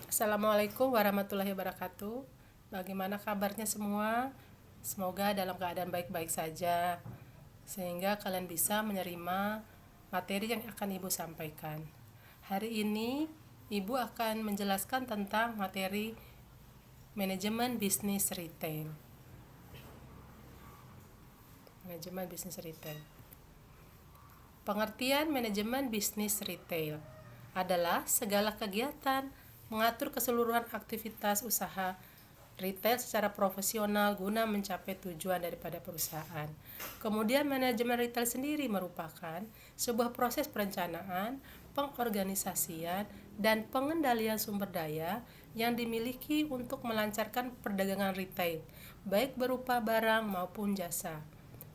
Assalamualaikum warahmatullahi wabarakatuh. Bagaimana kabarnya semua? Semoga dalam keadaan baik-baik saja, sehingga kalian bisa menerima materi yang akan Ibu sampaikan. Hari ini, Ibu akan menjelaskan tentang materi manajemen bisnis retail. Manajemen bisnis retail. Pengertian manajemen bisnis retail adalah segala kegiatan mengatur keseluruhan aktivitas usaha retail secara profesional guna mencapai tujuan daripada perusahaan. Kemudian manajemen retail sendiri merupakan sebuah proses perencanaan, pengorganisasian, dan pengendalian sumber daya yang dimiliki untuk melancarkan perdagangan retail, baik berupa barang maupun jasa.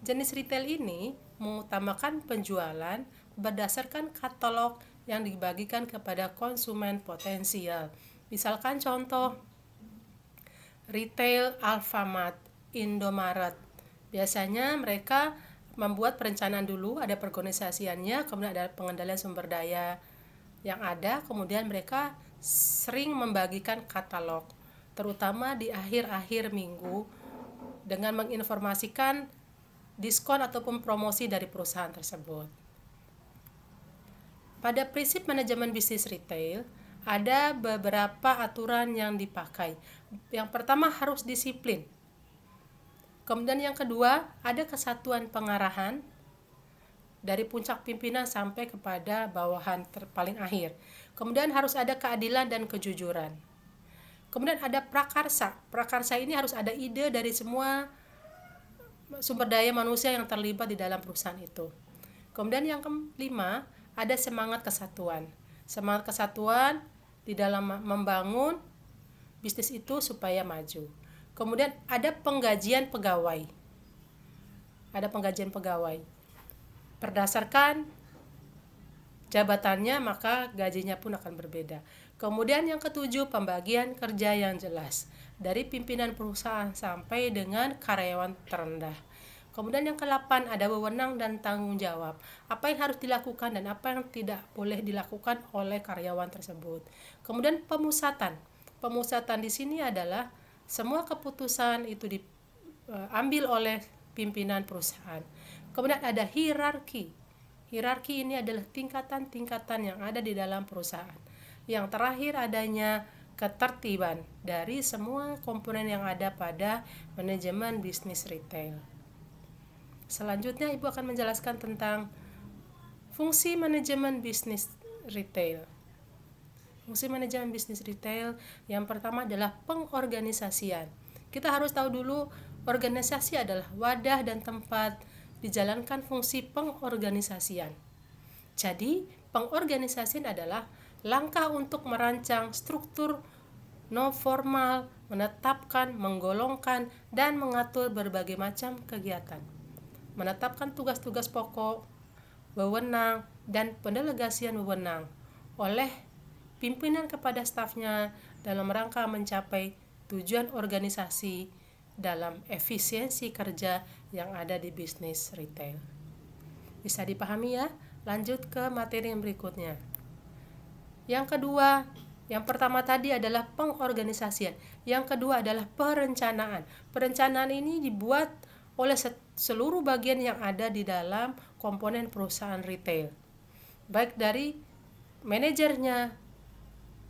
Jenis retail ini mengutamakan penjualan berdasarkan katalog yang dibagikan kepada konsumen potensial. Misalkan contoh, retail Alfamart, Indomaret. Biasanya mereka membuat perencanaan dulu, ada perorganisasiannya, kemudian ada pengendalian sumber daya yang ada, kemudian mereka sering membagikan katalog, terutama di akhir-akhir minggu dengan menginformasikan diskon ataupun promosi dari perusahaan tersebut. Pada prinsip manajemen bisnis retail, ada beberapa aturan yang dipakai. Yang pertama harus disiplin. Kemudian yang kedua, ada kesatuan pengarahan dari puncak pimpinan sampai kepada bawahan paling akhir. Kemudian harus ada keadilan dan kejujuran. Kemudian ada prakarsa. Prakarsa ini harus ada ide dari semua sumber daya manusia yang terlibat di dalam perusahaan itu. Kemudian yang kelima, ada semangat kesatuan. Semangat kesatuan di dalam membangun bisnis itu supaya maju. Kemudian ada penggajian pegawai. Ada penggajian pegawai. Berdasarkan jabatannya maka gajinya pun akan berbeda. Kemudian yang ketujuh, pembagian kerja yang jelas dari pimpinan perusahaan sampai dengan karyawan terendah. Kemudian yang ke-8, ada wewenang dan tanggung jawab. Apa yang harus dilakukan dan apa yang tidak boleh dilakukan oleh karyawan tersebut. Kemudian pemusatan. Pemusatan di sini adalah semua keputusan itu diambil oleh pimpinan perusahaan. Kemudian ada hierarki. Hierarki ini adalah tingkatan-tingkatan yang ada di dalam perusahaan. Yang terakhir adanya ketertiban dari semua komponen yang ada pada manajemen bisnis retail. Selanjutnya Ibu akan menjelaskan tentang fungsi manajemen bisnis retail. Fungsi manajemen bisnis retail yang pertama adalah pengorganisasian. Kita harus tahu dulu organisasi adalah wadah dan tempat dijalankan fungsi pengorganisasian. Jadi, pengorganisasian adalah langkah untuk merancang struktur non formal, menetapkan, menggolongkan, dan mengatur berbagai macam kegiatan. Menetapkan tugas-tugas pokok, wewenang, dan pendelegasian wewenang oleh pimpinan kepada stafnya dalam rangka mencapai tujuan organisasi dalam efisiensi kerja yang ada di bisnis retail. Bisa dipahami ya? Lanjut ke materi yang berikutnya. Yang kedua, yang pertama tadi adalah pengorganisasian. Yang kedua adalah perencanaan. Perencanaan ini dibuat oleh seluruh bagian yang ada di dalam komponen perusahaan retail. Baik dari manajernya,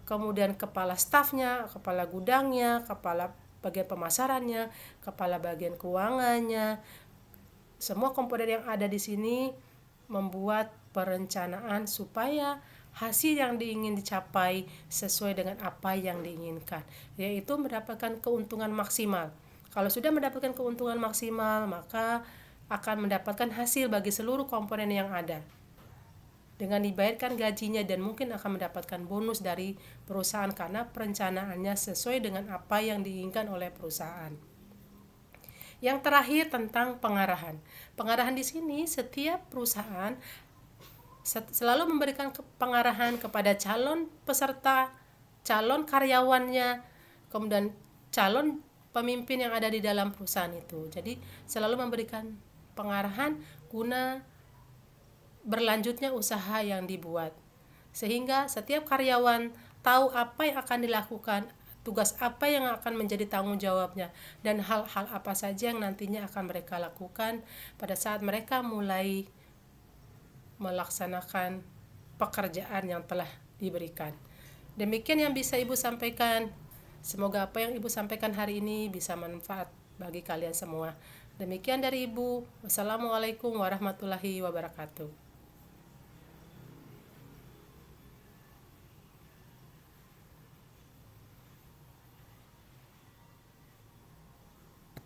kemudian kepala stafnya, kepala gudangnya, kepala bagian pemasarannya, kepala bagian keuangannya. Semua komponen yang ada di sini membuat perencanaan supaya hasil yang diingin dicapai sesuai dengan apa yang diinginkan, yaitu mendapatkan keuntungan maksimal. Kalau sudah mendapatkan keuntungan maksimal, maka akan mendapatkan hasil bagi seluruh komponen yang ada. Dengan dibayarkan gajinya dan mungkin akan mendapatkan bonus dari perusahaan karena perencanaannya sesuai dengan apa yang diinginkan oleh perusahaan. Yang terakhir tentang pengarahan. Pengarahan di sini setiap perusahaan selalu memberikan pengarahan kepada calon peserta, calon karyawannya, kemudian calon pemimpin yang ada di dalam perusahaan itu. Jadi selalu memberikan pengarahan guna berlanjutnya usaha yang dibuat. Sehingga setiap karyawan tahu apa yang akan dilakukan, tugas apa yang akan menjadi tanggung jawabnya, dan hal-hal apa saja yang nantinya akan mereka lakukan pada saat mereka mulai melaksanakan pekerjaan yang telah diberikan. Demikian yang bisa Ibu sampaikan. Semoga apa yang Ibu sampaikan hari ini bisa manfaat bagi kalian semua. Demikian dari Ibu. Wassalamualaikum warahmatullahi wabarakatuh.